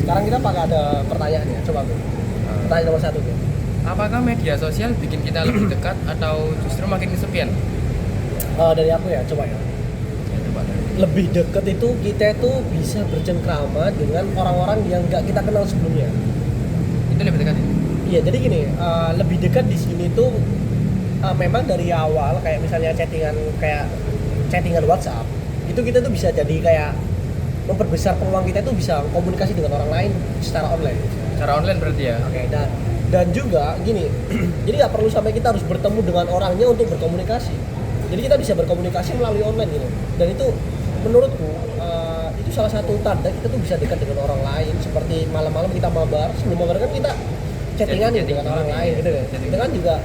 Sekarang kita pakai ada pertanyaan ya, coba tuh. Pertanyaan nomor 1 tuh. Apakah media sosial bikin kita lebih dekat atau justru makin kesepian? Dari aku ya, coba ya. Ya, coba. Lebih deket itu kita itu bisa bercengkrama dengan orang-orang yang nggak kita kenal sebelumnya. Itu lebih dekat ya? Iya, jadi gini, lebih dekat di sini tuh memang dari awal kayak misalnya chattingan WhatsApp itu kita tuh bisa jadi kayak memperbesar peluang kita tuh bisa komunikasi dengan orang lain secara online. Cara online berarti ya? Oke, dan juga gini, jadi nggak perlu sampai kita harus bertemu dengan orangnya untuk berkomunikasi. Jadi kita bisa berkomunikasi melalui online gitu. Dan itu menurutku itu salah satu tanda kita tuh bisa dekat dengan orang lain. Seperti malam-malam kita mabar, sebelum mabar kan kita chattingan dengan orang lain gitu kan. Itu kan juga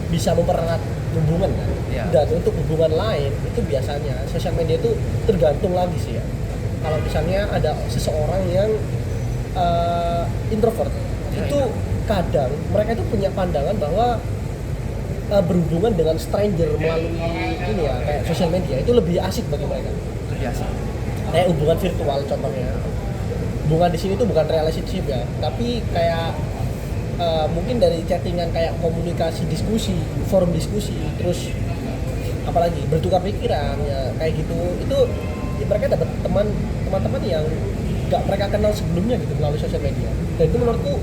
bisa mempererat hubungan kan. Ya. Dan untuk hubungan lain itu biasanya sosial media itu tergantung lagi sih ya. Kalau misalnya ada seseorang yang introvert, itu kadang mereka itu punya pandangan bahwa berhubungan dengan stranger melalui ini ya kayak sosial media itu lebih asik bagi mereka. Lebih asik. Kayak hubungan virtual contohnya. Hubungan di sini tuh bukan relationship ya, tapi kayak mungkin dari chattingan kayak komunikasi diskusi, forum diskusi, terus apalagi bertukar pikiran ya kayak gitu. Itu mereka dapat teman-teman yang gak mereka kenal sebelumnya gitu melalui sosial media. Dan itu menurutku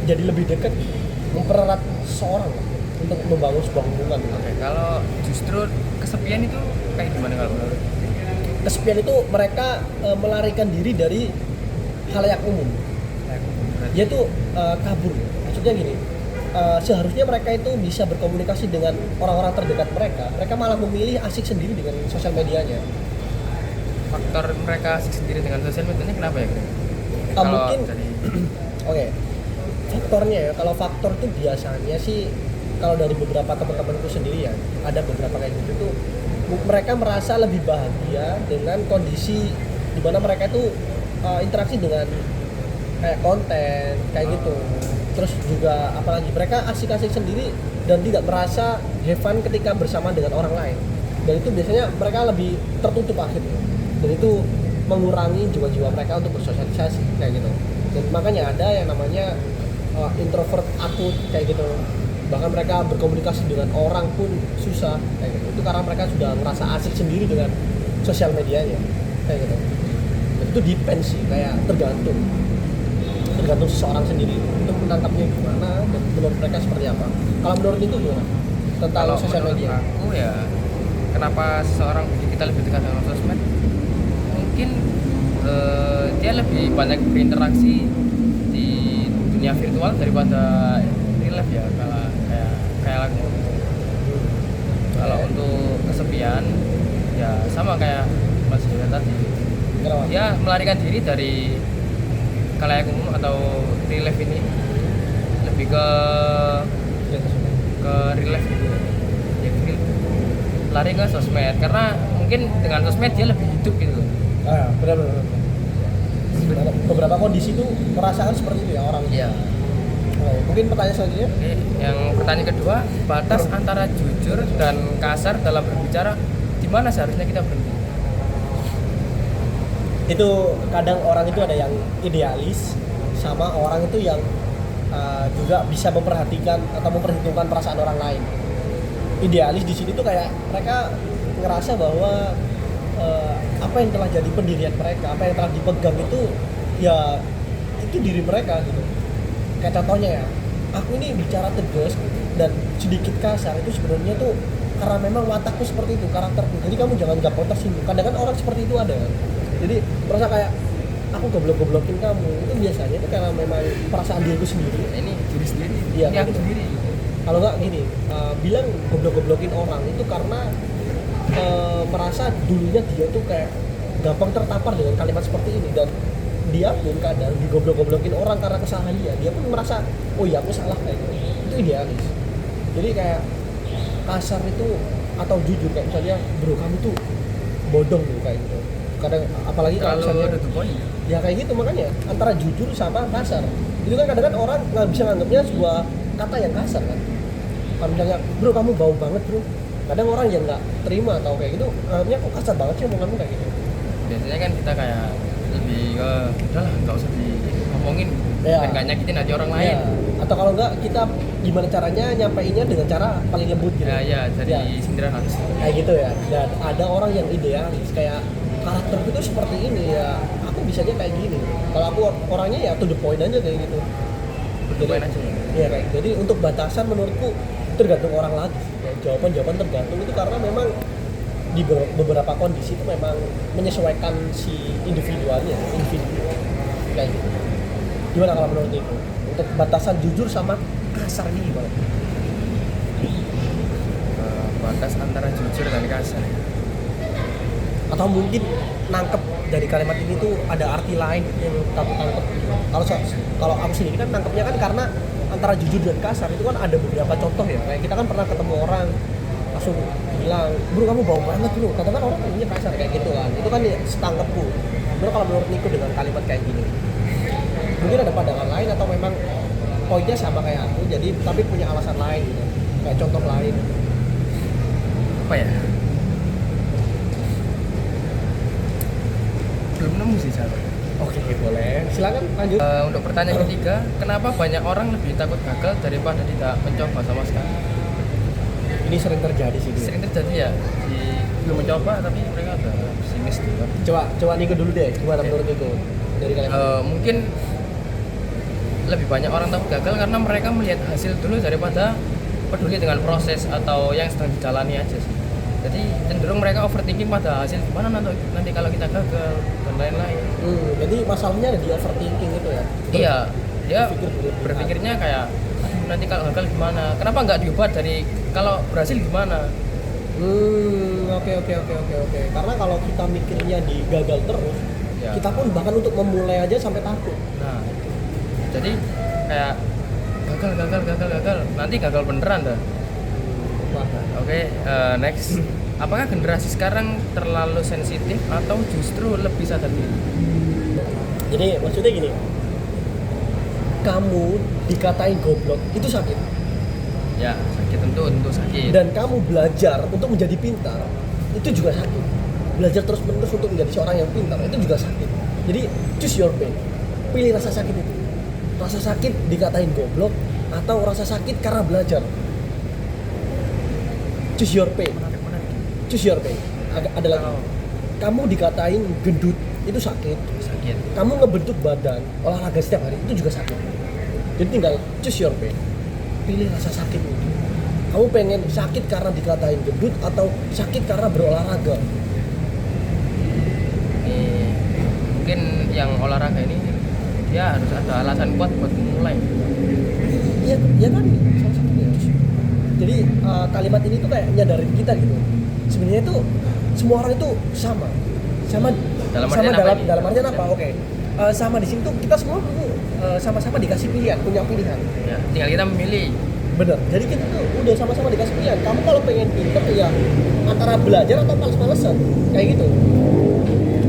jadi lebih dekat, mempererat seorang untuk membangun sebuah hubungan. Oke, kalau justru kesepian itu kayak gimana kalau menurut? Kesepian itu mereka melarikan diri dari halayak umum. Dia tuh kabur. Maksudnya gini, seharusnya mereka itu bisa berkomunikasi dengan orang-orang terdekat mereka. Mereka malah memilih asik sendiri dengan sosial medianya. Faktor mereka asik sendiri dengan sosial medianya kenapa ya? Mungkin oke. Faktornya ya, kalau faktor itu biasanya sih kalau dari beberapa teman-temanku sendiri ya, ada beberapa kayak gitu tuh mereka merasa lebih bahagia dengan kondisi di mana mereka itu interaksi dengan kayak konten kayak gitu. Terus juga apalagi mereka asik-asik sendiri dan tidak merasa have fun ketika bersama dengan orang lain. Dan itu biasanya mereka lebih tertutup akhirnya. Dan itu mengurangi jiwa-jiwa mereka untuk bersosialisasi kayak gitu. Dan makanya ada yang namanya introvert akut kayak gitu. Bahkan mereka berkomunikasi dengan orang pun susah kayak gitu. Itu karena mereka sudah merasa asik sendiri dengan sosial medianya kayak gitu. Dan itu depend sih, kayak tergantung seseorang sendiri untuk menangkapnya gimana dan menurut mereka seperti apa. Kalau menurut itu gimana tentang sosial media? Aku ya, kenapa seseorang bikin kita lebih dekat dengan sosmed? Mungkin dia lebih banyak berinteraksi di dunia virtual daripada real life ya, kayak lagu. Kalau untuk kesepian ya sama kayak Mas Yuda tadi. Kenapa? Dia melarikan diri dari khalayak umum atau real life ini, lebih ke real life gitu ya, lari ke sosmed karena mungkin dengan sosmed dia lebih hidup gitu. Benar. Beberapa kondisi itu merasakan seperti itu ya orang. Iya. Mungkin pertanyaan selanjutnya. Oke, yang pertanyaan kedua, batas antara jujur dan kasar dalam berbicara, di mana seharusnya kita berhenti? Itu kadang orang itu ada yang idealis sama orang itu yang juga bisa memperhatikan atau memperhitungkan perasaan orang lain. Idealis di sini tuh kayak mereka ngerasa bahwa apa yang telah jadi pendirian mereka, apa yang telah dipegang itu ya itu diri mereka gitu. Kayak contohnya ya, aku ini bicara tegas dan sedikit kasar itu sebenarnya tuh karena memang watakku seperti itu, karakterku. Jadi kamu jangan gampang tersinggung. Kadang kan orang seperti itu ada kan. Jadi merasa kayak aku goblok-goblokin kamu. Itu biasanya itu karena memang perasaan diriku sendiri. Ini diri sendiri. Iya, ini aku gitu. sendiri. Kalau nggak gini, bilang goblok-goblokin orang itu karena merasa dulunya dia tuh kayak gampang tertampar dengan kalimat seperti ini dan dia pun kadang digoblok-goblokin orang karena kesalahan dia pun merasa oh iya aku salah kayak gitu. Itu idealis. Jadi kayak kasar itu atau jujur kayak misalnya bro kamu tuh bodong tuh kayak gitu. Kadang apalagi kalau misalnya ada poin. Ya kayak gitu, makanya antara jujur sama kasar itu kan kadang-kadang orang nggak bisa nganggapnya sebuah kata yang kasar kan. Kalau misalnya bro kamu bau banget bro, kadang orang yang nggak terima atau kayak gitu nganggapnya kok kasar banget sih omonganmu kayak gitu. Biasanya kan kita kayak lebih ke udahlah nggak usah ngomongin Ya. biar nggak nyakitin hati orang lain. Ya. Atau kalau enggak kita gimana caranya nyampeinnya dengan cara paling lembut gitu. Ya jadi Ya. sindiran halus. Kayak gitu ya. Dan ada orang yang idealis kayak karakter itu seperti ini ya. Aku bisanya kayak gini. Kalau aku orangnya ya to the point aja kayak gitu. Lupain aja. Iya kayak. Jadi untuk batasan menurutku tergantung orang lagi. Ya, jawaban tergantung itu karena memang di beberapa kondisi itu memang menyesuaikan si individu kayak gitu. Gimana kalau menurut itu? Untuk batasan jujur sama kasar ini gimana? Batas antara jujur dan kasar. Atau mungkin nangkep dari kalimat ini tuh ada arti lain yang kamu tangkep. Kalau aku sendiri kan nangkepnya kan karena antara jujur dan kasar itu kan ada beberapa contoh ya. Kayak kita kan pernah ketemu orang langsung bilang, bro kamu bau banget bro. Katakan orang punya kasar kayak gitu kan. Itu kan ya setangkepku. Bro kalau menurut Niko dengan kalimat kayak gini, mungkin ada pandangan lain atau memang poinnya sama kayak aku, jadi tapi punya alasan lain gitu. Kayak contoh lain. Apa ya? Belum nemu sih cara. Oke, boleh. Silakan lanjut. Untuk pertanyaan ketiga, kenapa banyak orang lebih takut gagal daripada tidak mencoba sama sekali? Ini sering terjadi sih. Sering terjadi ya, belum mencoba tapi mereka udah pesimis gitu. Coba Niko dulu deh. Gimana menurut Niko dari kalian? Mungkin lebih banyak orang takut gagal karena mereka melihat hasil dulu daripada peduli dengan proses atau yang sedang dijalani aja sih. Jadi cenderung mereka overthinking pada hasil gimana nanti kalau kita gagal dan lain-lain. Jadi masalahnya ada di overthinking itu ya? Iya, dia berpikir berpikirnya kayak aduh, nanti kalau gagal gimana? Kenapa nggak diubah dari kalau berhasil gimana? Oke. Karena kalau kita mikirnya di gagal terus, Ya. kita pun bahkan untuk memulai aja sampai takut. Nah, jadi kayak gagal, nanti gagal beneran dah. Oke, next. Apakah generasi sekarang terlalu sensitif atau justru lebih sadar diri? Jadi maksudnya gini, kamu dikatain goblok itu sakit, Ya, sakit tentu sakit. dan kamu belajar untuk menjadi pintar itu juga sakit. Belajar terus menerus untuk menjadi seorang yang pintar itu juga sakit. Jadi choose your pain, pilih rasa sakit itu. Rasa sakit dikatain goblok atau rasa sakit karena belajar. Choose your pain. Choose your pain. Ada lagi. Kamu dikatain gendut itu sakit. Sakit. Kamu ngebentuk badan olahraga setiap hari itu juga sakit. Jadi tinggal choose your pain. Pilih rasa sakit itu. Kamu pengen sakit karena dikatain gendut atau sakit karena berolahraga? Mungkin yang olahraga ini dia harus ada alasan kuat buat mulai. Iya, ya kan salah satunya. Jadi kalimat ini tuh kayak nyadarin kita gitu. Sebenarnya itu semua orang itu sama Dalam artian apa? Oke. Sama di sini tuh kita semua sama-sama dikasih pilihan, punya pilihan. Ya, tinggal kita memilih. Bener. Jadi kita tuh udah sama-sama dikasih pilihan. Kamu kalau pengen pinter ya antara belajar atau males-malesan kayak gitu.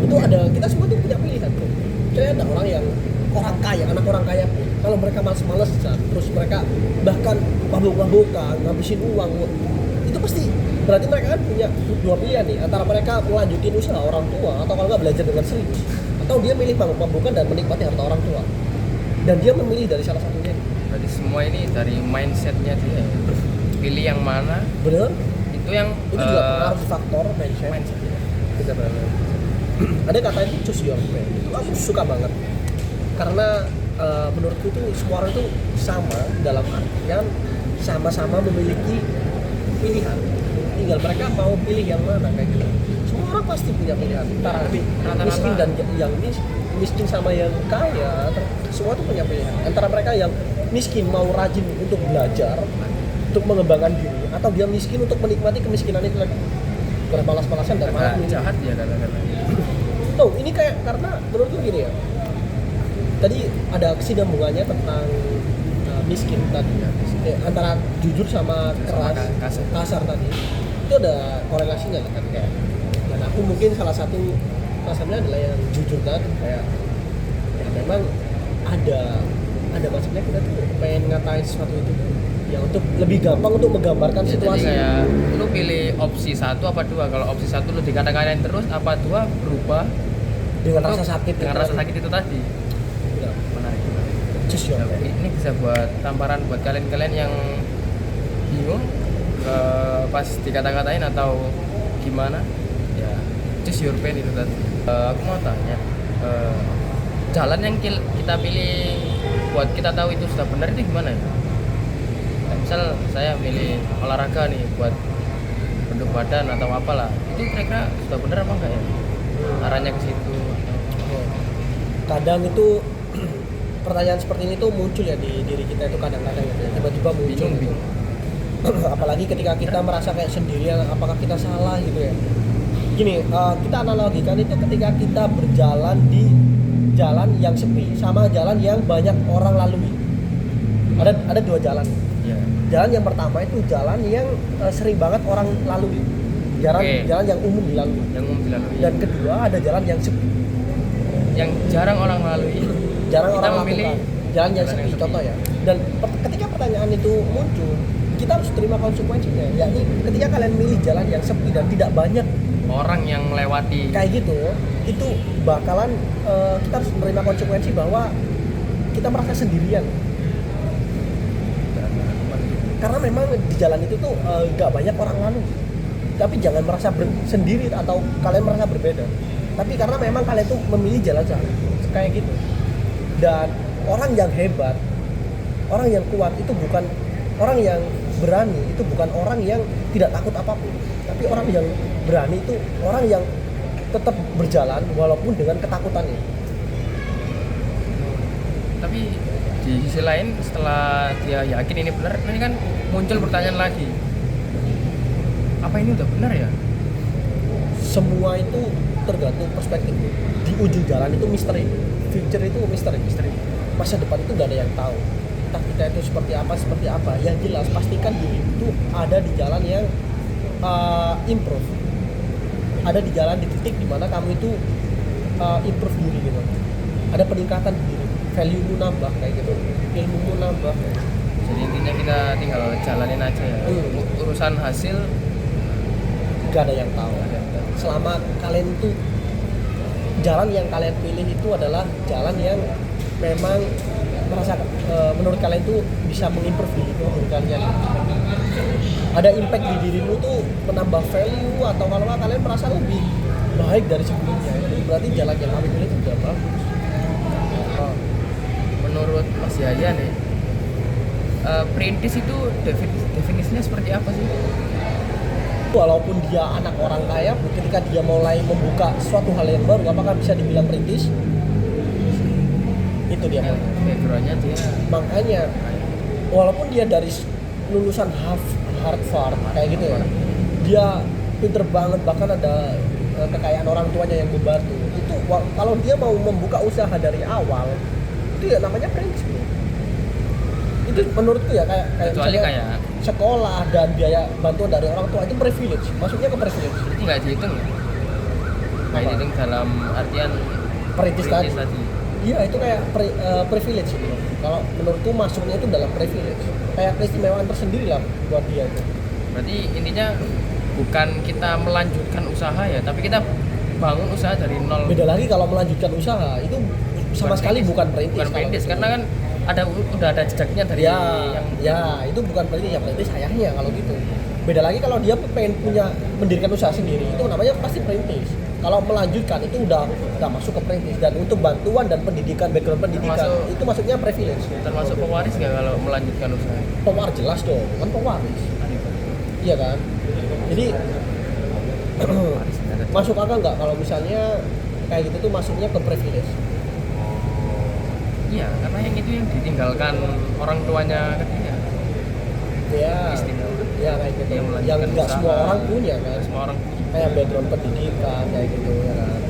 Itu ada, kita semua tuh punya pilihan tuh. Kayak ada orang yang orang kaya, anak orang kaya pun kalau mereka males-malesan, terus mereka bahkan mabuk-mabukan, ngabisin uang, itu pasti berarti mereka kan punya dua pilihan nih, antara mereka melanjutin usaha orang tua atau kalau nggak belajar dengan serius, atau dia milih mabuk-mabukan dan menikmati harta orang tua, dan dia memilih dari salah satunya. Berarti semua ini dari mindsetnya dia. Pilih yang mana? Bener? Itu yang Itu juga pengaruh faktor mindset. Bener-bener. Ada kata itu choose your pain. Itu aku suka banget. Karena menurutku itu semua orang itu sama dalam artian sama-sama memiliki pilihan. Tinggal mereka mau pilih yang mana kayak gitu. Semua orang pasti punya pilihan. Antara miskin dan yang miskin sama yang kaya, semua tuh punya pilihan. Antara mereka yang miskin mau rajin untuk belajar, untuk mengembangkan diri, atau dia miskin untuk menikmati kemiskinan itu lagi. Berbalas-balasan dan malah jahat ya kata-kata. Tuh, ini kayak karena menurutku gini ya. Tadi ada kesinambungannya tentang miskin tadi ya. Antara jujur sama keras, kasar tadi. Itu ada korelasinya kan kayak. Dan aku mungkin salah satu masalahnya adalah yang jujur tadi kayak ya memang ada maksudnya kita tuh pengen ngatain sesuatu itu ya untuk lebih gampang untuk menggambarkan Ya, situasi. jadi kayak lu pilih opsi 1 apa 2. Kalau opsi 1 lu dikata-katain terus, apa 2 berubah Dengan untuk- rasa sakit dengan itu rasa tadi. sakit itu tadi. Iya. Menarik. Cus ya. Nah, ini bisa buat tamparan buat kalian-kalian yang bingung pas dikata-katain atau gimana, ya choose your pain itu tadi. Aku mau tanya, jalan yang kita pilih buat kita tahu itu sudah benar itu gimana ya? Nah, misal saya pilih olahraga nih buat bentuk badan atau apalah, itu kira-kira sudah benar apa enggak ya? Arahnya ke situ. Oke. Kadang itu pertanyaan seperti ini tuh muncul ya di diri kita itu kadang-kadang gitu ya. Tiba-tiba muncul gitu. Bingung. Apalagi ketika kita merasa kayak sendirian, apakah kita salah gitu ya. Gini, kita analogikan itu ketika kita berjalan di jalan yang sepi sama jalan yang banyak orang lalui. Ada dua jalan. Ya. Jalan yang pertama itu jalan yang sering banget orang lalui. Oke. Jalan yang umum dilalui. Yang umum dilalui. Dan kedua ada jalan yang sepi. Yang jarang orang lalui. Jarang Kita orang memilih lakukan. Jalan yang sepi, contoh ya. Dan ketika pertanyaan itu muncul, kita harus terima konsekuensinya. Yakni ketika kalian milih jalan yang sepi dan tidak banyak orang yang melewati. kayak gitu, itu bakalan kita harus menerima konsekuensi bahwa kita merasa sendirian. Karena memang di jalan itu tuh gak banyak orang lalu. Tapi jangan merasa sendiri atau kalian merasa berbeda. Tapi karena memang kalian tuh memilih jalan-jalan kayak gitu. Dan orang yang hebat, orang yang kuat itu bukan orang yang berani, itu bukan orang yang tidak takut apapun. Tapi orang yang berani itu orang yang tetap berjalan walaupun dengan ketakutannya. Tapi di sisi lain setelah dia yakin ini benar, ini kan muncul pertanyaan lagi. Apa ini udah benar ya? Semua itu tergantung perspektif. Di ujung jalan itu misteri. Future itu misteri. Masa depan itu gak ada yang tahu. Entah kita itu seperti apa. Yang jelas pastikan diri itu ada di jalan yang improve. Ada di jalan di titik dimana kamu itu improve diri gitu. Ada peningkatan diri. Value-mu nambah kayak gitu. Ilmu-mu nambah. Jadi intinya kita tinggal jalanin aja ya. Urusan hasil Gak ada yang tahu. Selama kalian itu jalan yang kalian pilih itu adalah jalan yang memang merasa menurut kalian itu bisa mengimprove diri kalian. Ada impact di dirimu tuh menambah value atau kalau nggak kalian merasa lebih baik dari sebelumnya, itu berarti jalan yang kami pilih itu sudah bagus. menurut Mas Yaya nih, perintis itu definisinya seperti apa sih? Walaupun dia anak orang kaya, ketika dia mulai membuka suatu hal yang baru, apakah bisa dibilang perintis? Itu dia. Backgroundnya dia Makanya walaupun dia dari lulusan Harvard kayak gitu ya, dia pinter banget, bahkan ada kekayaan orang tuanya yang membantu. Itu kalau dia mau membuka usaha dari awal, itu ya namanya perintis, bro. Itu menurutku ya kayak kecuali misalnya kayak sekolah dan biaya bantuan dari orang tua itu privilege. Maksudnya ke privilege. itu nggak dihitung ya? Nggak Apa? dihitung dalam artian Perintis tadi. tadi. Iya, itu kayak privilege gitu. Kalau menurutku masuknya itu dalam privilege. Kayak keistimewaan tersendiri lah buat dia itu. Berarti intinya bukan kita melanjutkan usaha ya, tapi kita bangun usaha dari nol. Beda lagi kalau melanjutkan usaha itu sama sekali bukan perintis. Bukan perintis karena kan udah ada jejaknya dari ya, yang ya itu bukan perintis, ya perintis sayangnya kalau gitu. Beda lagi kalau dia pengen mendirikan usaha sendiri, itu namanya pasti perintis. Kalau melanjutkan itu udah masuk ke perintis, dan untuk bantuan dan pendidikan, background pendidikan itu masuknya privilege. termasuk pewaris nggak kalau melanjutkan usaha? Pewaris jelas dong, kan pewaris. Iya kan? Jadi Pewaris nggak ada. masuk akal nggak kalau misalnya kayak gitu tuh masuknya ke privilege? Iya, karena yang itu yang ditinggalkan orang tuanya ketika Ya, istimewa. ya kayak gitu. Yang melanjutkan Yang nggak usaha. semua orang punya kan. Semua orang Kayak background pendidikan kayak gitu ya kan.